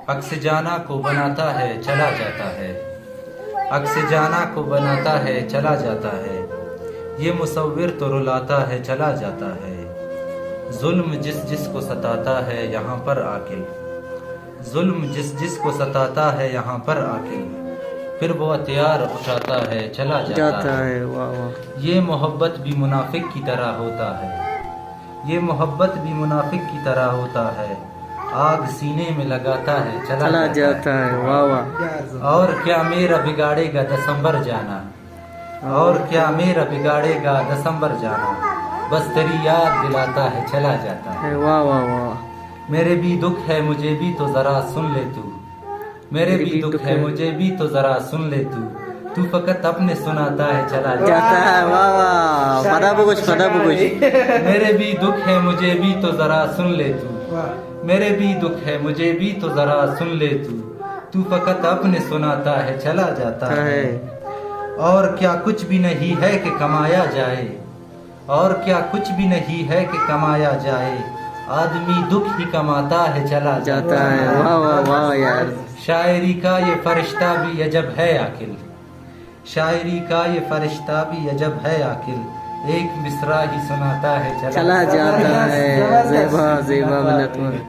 عکس جانا کو بناتا ہے چلا جاتا ہے، عکس جانا کو بناتا ہے چلا جاتا ہے، یہ مصور تو رلاتا ہے چلا جاتا ہے، ظلم جس جس کو ستاتا ہے یہاں پر آکل، ظلم جس جس کو ستاتا ہے یہاں پر آکل، پھر وہ ہتھیار اٹھاتا ہے چلا جاتا ہے۔ واہ واہ، یہ محبت بھی منافق کی طرح ہوتا ہے، یہ محبت بھی منافق کی طرح ہوتا ہے، آگ سینے میں لگاتا ہے چلا جاتا ہے۔ واہ واہ، اور کیا میرا بگاڑے گا دسمبر جانا، اور کیا میرا بگاڑے گا دسمبر جانا، بس تیری یاد دلاتا ہے چلا جاتا ہے۔ واہ واہ واہ، میرے بھی دکھ ہے مجھے بھی تو ذرا سن لے تو، میرے بھی دکھ ہے مجھے بھی تو ذرا سن لے تو فقط اپنے سناتا ہے چلا جاتا ہے۔ واہ واہ، پتا بکش پتا بکش، میرے بھی دکھ ہے مجھے بھی تو ذرا سن لے تو، میرے بھی دکھ ہے مجھے بھی تو ذرا سن لے تو فقط اپنے سناتا ہے چلا جاتا ہے۔ اور کیا کچھ بھی نہیں ہے کہ کمایا جائے، اور کیا کچھ بھی نہیں ہے کہ کمایا جائے، آدمی دکھ ہی کماتا ہے چلا جاتا ہے۔ واہ واہ واہ یار، شاعری کا یہ فرشتہ بھی عجب ہے عاقل، شاعری کا یہ فرشتہ بھی عجب ہے عاقل، ایک مصرع ہی سناتا ہے چلا جاتا ہے۔ زیبا زیبا منت